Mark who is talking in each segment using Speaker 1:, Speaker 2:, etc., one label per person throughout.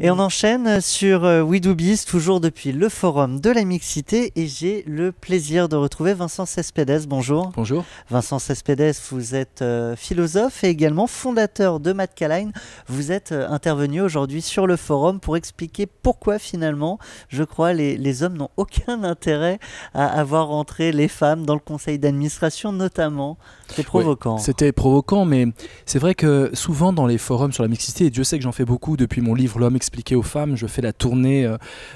Speaker 1: Et on enchaîne sur We Do Biz, toujours depuis le Forum de la Mixité, et j'ai le plaisir de retrouver Vincent Cespedes. Bonjour.
Speaker 2: Bonjour.
Speaker 1: Vincent Cespedes, vous êtes philosophe et également fondateur de Mattcaline. Vous êtes intervenu aujourd'hui sur le forum pour expliquer pourquoi finalement, je crois, les hommes n'ont aucun intérêt à avoir rentré les femmes dans le conseil d'administration notamment. C'est provoquant.
Speaker 2: Ouais, c'était provoquant, mais c'est vrai que souvent dans les forums sur la mixité, et Dieu sait que j'en fais beaucoup depuis mon livre L'homme expliqué aux femmes, je fais la tournée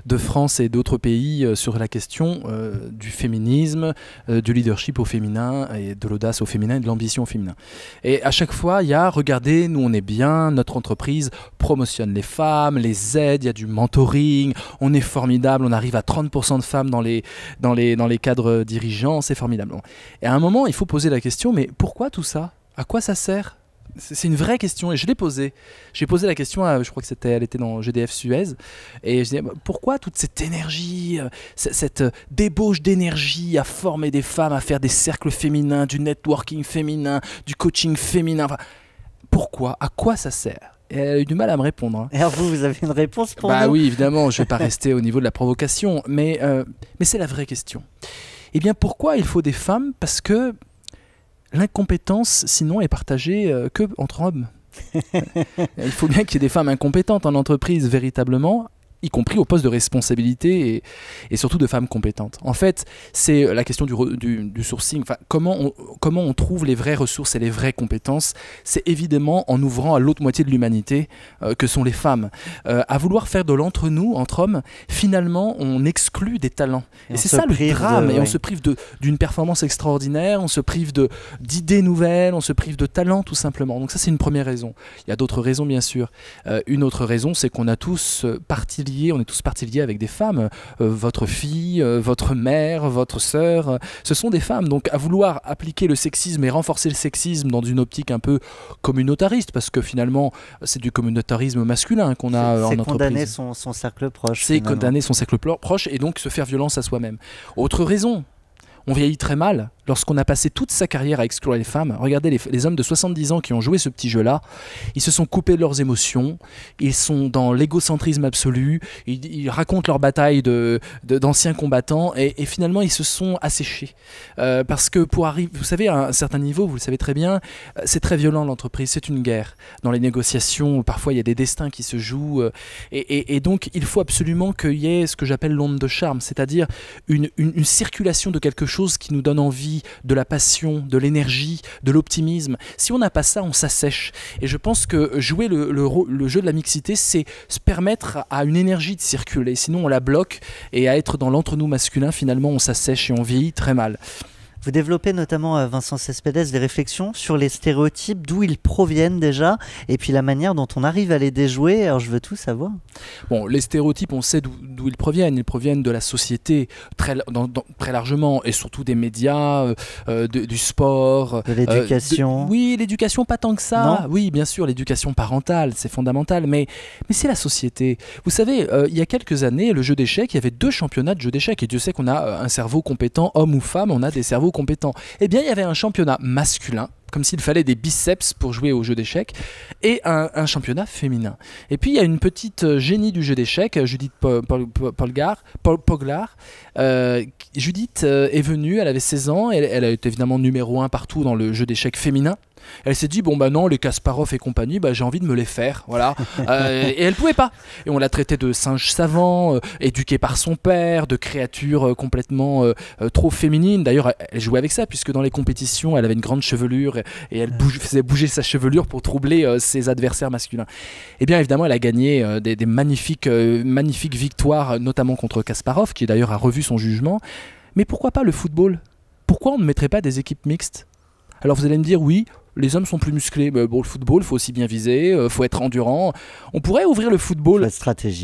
Speaker 2: de France et d'autres pays sur la question du féminisme, du leadership au féminin, et de l'audace au féminin et de l'ambition au féminin. Et à chaque fois, il y a, regardez, nous on est bien, notre entreprise promotionne les femmes, les aide, il y a du mentoring, on est formidable, on arrive à 30% de femmes dans les cadres dirigeants, c'est formidable. Et à un moment, il faut poser la question, mais pourquoi tout ça? À quoi ça sert? C'est une vraie question et je l'ai posée. J'ai posé la question, je crois que elle était dans GDF Suez, et je disais pourquoi toute cette énergie, cette débauche d'énergie à former des femmes, à faire des cercles féminins, du networking féminin, du coaching féminin. Enfin, pourquoi? À quoi ça sert? Et elle a eu du mal à me répondre. Hein.
Speaker 1: Et alors vous avez une réponse pour nous?
Speaker 2: Bah oui, évidemment, je ne vais pas rester au niveau de la provocation, mais c'est la vraie question. Eh bien, pourquoi il faut des femmes? Parce que l'incompétence, sinon, est partagée que entre hommes. Il faut bien qu'il y ait des femmes incompétentes en entreprise, véritablement, y compris au poste de responsabilité et surtout de femmes compétentes. En fait, c'est la question du sourcing. Enfin, comment on trouve les vraies ressources et les vraies compétences? C'est évidemment en ouvrant à l'autre moitié de l'humanité que sont les femmes. À vouloir faire de l'entre-nous, entre hommes, finalement, on exclut des talents. Et c'est ça le drame. Et on se prive d'une performance extraordinaire, on se prive d'idées nouvelles, on se prive de talents, tout simplement. Donc ça, c'est une première raison. Il y a d'autres raisons, bien sûr. Une autre raison, c'est qu'on a tous on est tous partis liés avec des femmes. Votre fille, votre mère, votre sœur, ce sont des femmes. Donc à vouloir appliquer le sexisme et renforcer le sexisme dans une optique un peu communautariste, parce que finalement c'est du communautarisme masculin qu'on a en entreprise. C'est
Speaker 1: condamner son cercle proche.
Speaker 2: C'est condamner son cercle proche et donc se faire violence à soi-même. Autre raison, on vieillit très mal. Lorsqu'on a passé toute sa carrière à exclure les femmes, regardez les hommes de 70 ans qui ont joué ce petit jeu-là, ils se sont coupés de leurs émotions, ils sont dans l'égocentrisme absolu, ils racontent leur bataille d'anciens combattants et finalement ils se sont asséchés. Parce que pour arriver, vous savez, à un certain niveau, vous le savez très bien, c'est très violent l'entreprise, c'est une guerre. Dans les négociations, parfois il y a des destins qui se jouent et donc il faut absolument qu'il y ait ce que j'appelle l'onde de charme, c'est-à-dire une circulation de quelque chose qui nous donne envie, de la passion, de l'énergie, de l'optimisme. Si on n'a pas ça, on s'assèche. Et je pense que jouer le jeu de la mixité, c'est se permettre à une énergie de circuler. Sinon, on la bloque et à être dans l'entre-nous masculin, finalement, on s'assèche et on vieillit très mal.
Speaker 1: Vous développez notamment, Vincent Cespedes, des réflections sur les stéréotypes, d'où ils proviennent déjà, et puis la manière dont on arrive à les déjouer. Alors je veux tout savoir.
Speaker 2: Bon, les stéréotypes, on sait d'où ils proviennent. Ils proviennent de la société très largement, et surtout des médias, du sport.
Speaker 1: De l'éducation.
Speaker 2: Oui, l'éducation, pas tant que ça.
Speaker 1: Non.
Speaker 2: Oui, bien sûr, l'éducation parentale, c'est fondamental, mais c'est la société. Vous savez, il y a quelques années, le jeu d'échecs, il y avait 2 championnats de jeu d'échecs, et Dieu sait qu'on a un cerveau compétent, homme ou femme, on a des cerveaux compétents. Eh bien, il y avait un championnat masculin, comme s'il fallait des biceps pour jouer au jeu d'échecs, et un championnat féminin. Et puis il y a une petite génie du jeu d'échecs, Judith Poglar. Judith est venue, elle avait 16 ans, elle a été évidemment numéro 1 partout dans le jeu d'échecs féminin. Elle s'est dit, bon bah non, les Kasparov et compagnie, bah, j'ai envie de me les faire, voilà. Et elle pouvait pas. Et on l'a traitée de singe savant, éduquée par son père, de créature complètement trop féminine. D'ailleurs, elle jouait avec ça, puisque dans les compétitions, elle avait une grande chevelure et elle faisait bouger sa chevelure pour troubler ses adversaires masculins. Et bien évidemment, elle a gagné des magnifiques victoires, notamment contre Kasparov, qui d'ailleurs a revu son jugement. Mais pourquoi pas le football? Pourquoi on ne mettrait pas des équipes mixtes? Alors vous allez me dire, oui, les hommes sont plus musclés, mais bon, le football, il faut aussi bien viser, il faut être endurant. On pourrait ouvrir le football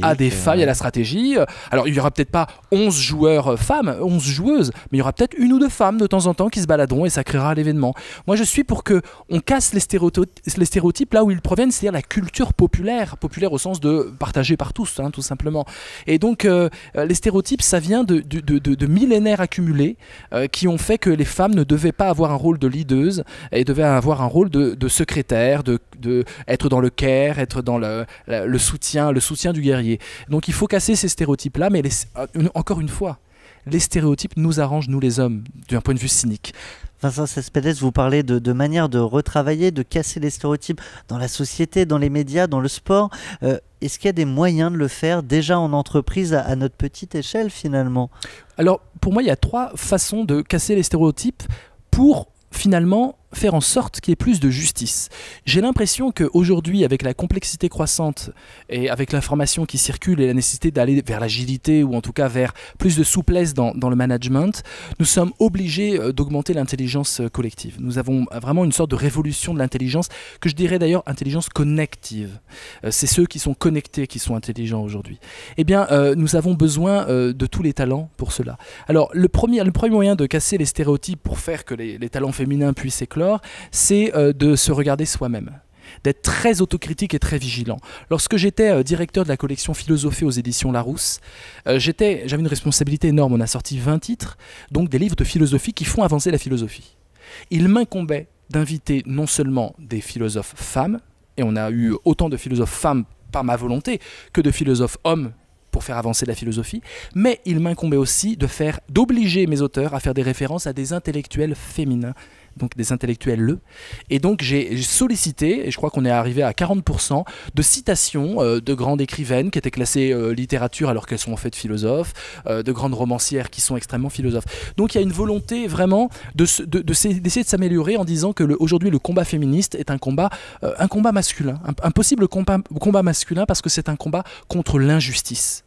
Speaker 2: à des failles, à la stratégie. Alors, il n'y aura peut-être pas 11 joueurs femmes, 11 joueuses, mais il y aura peut-être 1 ou 2 femmes de temps en temps qui se baladeront et ça créera l'événement. Moi, je suis pour qu'on casse les stéréotypes là où ils proviennent, c'est-à-dire la culture populaire au sens de partagée par tous, hein, tout simplement. Et donc, les stéréotypes, ça vient de millénaires accumulés qui ont fait que les femmes ne devaient pas avoir un rôle de leaduse et devaient avoir avoir un rôle de secrétaire, être dans le care, être dans le soutien du guerrier. Donc il faut casser ces stéréotypes-là, mais encore une fois, les stéréotypes nous arrangent, nous les hommes, d'un point de vue cynique.
Speaker 1: Vincent Cespedes, vous parlez de manière de retravailler, de casser les stéréotypes dans la société, dans les médias, dans le sport. Est-ce qu'il y a des moyens de le faire déjà en entreprise à notre petite échelle finalement?
Speaker 2: Alors pour moi, il y a 3 façons de casser les stéréotypes pour finalement faire en sorte qu'il y ait plus de justice. J'ai l'impression qu'aujourd'hui, avec la complexité croissante et avec l'information qui circule et la nécessité d'aller vers l'agilité ou en tout cas vers plus de souplesse dans le management, nous sommes obligés d'augmenter l'intelligence collective. Nous avons vraiment une sorte de révolution de l'intelligence que je dirais d'ailleurs intelligence connective. C'est ceux qui sont connectés qui sont intelligents aujourd'hui. Eh bien, nous avons besoin de tous les talents pour cela. Alors, le premier moyen de casser les stéréotypes pour faire que les talents féminins puissent éclore, c'est de se regarder soi-même, d'être très autocritique et très vigilant. Lorsque j'étais directeur de la collection Philosophie aux éditions Larousse, j'avais une responsabilité énorme. On a sorti 20 titres, donc des livres de philosophie qui font avancer la philosophie. Il m'incombait d'inviter non seulement des philosophes femmes, et on a eu autant de philosophes femmes par ma volonté que de philosophes hommes pour faire avancer la philosophie, mais il m'incombait aussi d'obliger mes auteurs à faire des références à des intellectuels féminins, donc des intellectuels. Et donc j'ai sollicité, et je crois qu'on est arrivé à 40% de citations de grandes écrivaines qui étaient classées littérature alors qu'elles sont en fait philosophes, de grandes romancières qui sont extrêmement philosophes. Donc il y a une volonté vraiment d'essayer de s'améliorer en disant que aujourd'hui le combat féministe est un combat masculin, un possible combat masculin parce que c'est un combat contre l'injustice.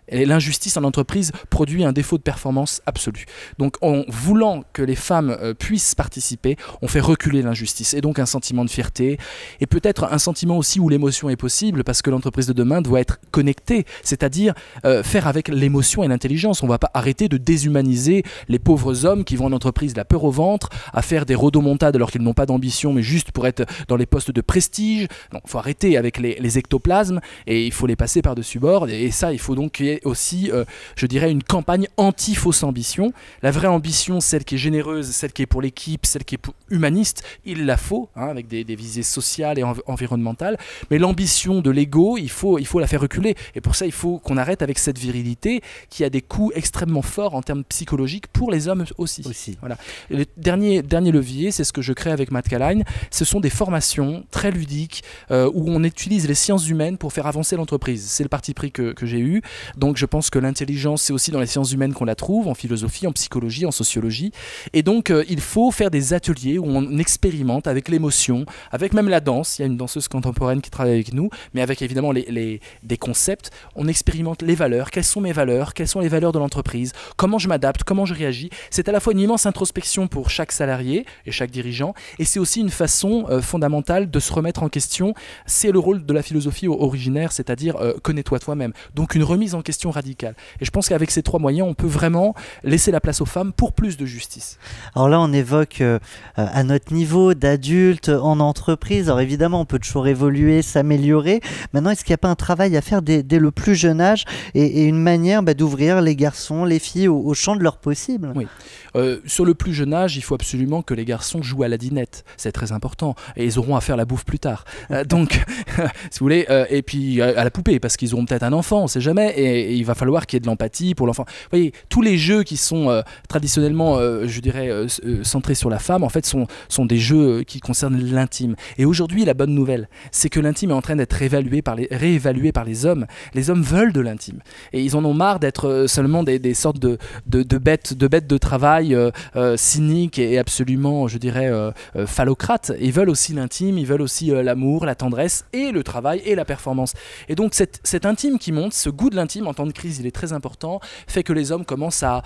Speaker 2: Et l'injustice en entreprise produit un défaut de performance absolu. Donc en voulant que les femmes puissent participer, on fait reculer l'injustice et donc un sentiment de fierté et peut-être un sentiment aussi où l'émotion est possible parce que l'entreprise de demain doit être connectée, c'est-à-dire faire avec l'émotion et l'intelligence. On ne va pas arrêter de déshumaniser les pauvres hommes qui vont en entreprise la peur au ventre, à faire des rodomontades alors qu'ils n'ont pas d'ambition mais juste pour être dans les postes de prestige. Donc il faut arrêter avec les ectoplasmes et il faut les passer par-dessus bord et ça il faut donc qu'il y ait aussi, je dirais, une campagne anti-fausse ambition. La vraie ambition, celle qui est généreuse, celle qui est pour l'équipe, celle qui est humaniste, il la faut, hein, avec des visées sociales et environnementales. Mais l'ambition de l'ego, il faut la faire reculer. Et pour ça, il faut qu'on arrête avec cette virilité qui a des coûts extrêmement forts en termes psychologiques pour les hommes aussi. Voilà. Le dernier levier, c'est ce que je crée avec Matt Caline. Ce sont des formations très ludiques où on utilise les sciences humaines pour faire avancer l'entreprise. C'est le parti pris que j'ai eu. Donc je pense que l'intelligence, c'est aussi dans les sciences humaines qu'on la trouve, en philosophie, en psychologie, en sociologie. Et donc il faut faire des ateliers où on expérimente avec l'émotion, avec même la danse. Il y a une danseuse contemporaine qui travaille avec nous, mais avec évidemment des concepts. On expérimente les valeurs. Quelles sont mes valeurs? Quelles sont les valeurs de l'entreprise? Comment je m'adapte? Comment je réagis? C'est à la fois une immense introspection pour chaque salarié et chaque dirigeant, et c'est aussi une façon fondamentale de se remettre en question. C'est le rôle de la philosophie originaire, c'est-à-dire connais-toi toi-même. Donc une remise en question radicale. Et je pense qu'avec ces 3 moyens, on peut vraiment laisser la place aux femmes pour plus de justice.
Speaker 1: Alors là, on évoque à notre niveau d'adulte en entreprise. Alors évidemment, on peut toujours évoluer, s'améliorer. Maintenant, est-ce qu'il n'y a pas un travail à faire dès le plus jeune âge et une manière d'ouvrir les garçons, les filles au champ de leur possible?
Speaker 2: Oui. Sur le plus jeune âge, il faut absolument que les garçons jouent à la dinette. C'est très important. Et ils auront à faire la bouffe plus tard. Donc, si vous voulez, et puis à la poupée, parce qu'ils auront peut-être un enfant, on ne sait jamais. Et il va falloir qu'il y ait de l'empathie pour l'enfant. Vous voyez, tous les jeux qui sont traditionnellement, je dirais, centrés sur la femme, en fait, sont des jeux qui concernent l'intime. Et aujourd'hui, la bonne nouvelle, c'est que l'intime est en train d'être réévalué par les hommes. Les hommes veulent de l'intime. Et ils en ont marre d'être seulement des sortes de bêtes de travail cyniques et absolument, je dirais, phallocrates. Ils veulent aussi l'intime, ils veulent aussi l'amour, la tendresse et le travail et la performance. Et donc, cet intime qui monte, ce goût de l'intime en temps de crise, il est très important, fait que les hommes commencent à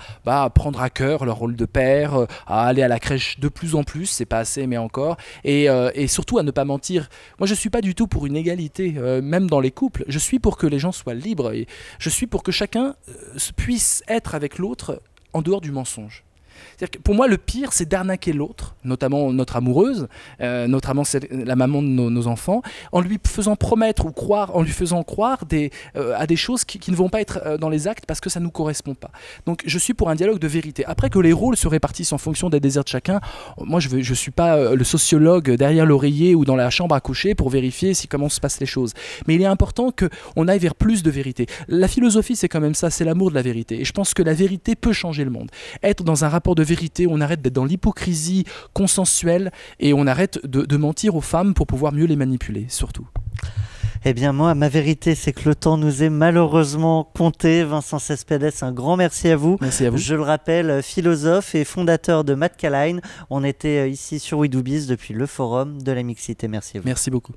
Speaker 2: prendre à cœur leur rôle de père, à aller à la crèche de plus en plus, c'est pas assez mais encore, et surtout à ne pas mentir. Moi je suis pas du tout pour une égalité, même dans les couples, je suis pour que les gens soient libres, et je suis pour que chacun puisse être avec l'autre en dehors du mensonge. C'est-à-dire que pour moi, le pire, c'est d'arnaquer l'autre, notamment notre amoureuse, notamment la maman de nos enfants, en lui faisant promettre ou croire, en lui faisant croire à des choses qui ne vont pas être dans les actes parce que ça ne nous correspond pas. Donc je suis pour un dialogue de vérité. Après que les rôles se répartissent en fonction des désirs de chacun, moi je suis pas le sociologue derrière l'oreiller ou dans la chambre à coucher pour vérifier comment se passent les choses. Mais il est important qu'on aille vers plus de vérité. La philosophie, c'est quand même ça, c'est l'amour de la vérité. Et je pense que la vérité peut changer le monde. Être dans un rapport de vérité, on arrête d'être dans l'hypocrisie consensuelle et on arrête de mentir aux femmes pour pouvoir mieux les manipuler, surtout.
Speaker 1: Eh bien moi, ma vérité, c'est que le temps nous est malheureusement compté. Vincent Cespedes, un grand merci à vous.
Speaker 2: Merci à vous.
Speaker 1: Je le rappelle, philosophe et fondateur de Matt Caline. On était ici sur We Do Biz depuis le forum de la mixité. Merci à vous.
Speaker 2: Merci beaucoup.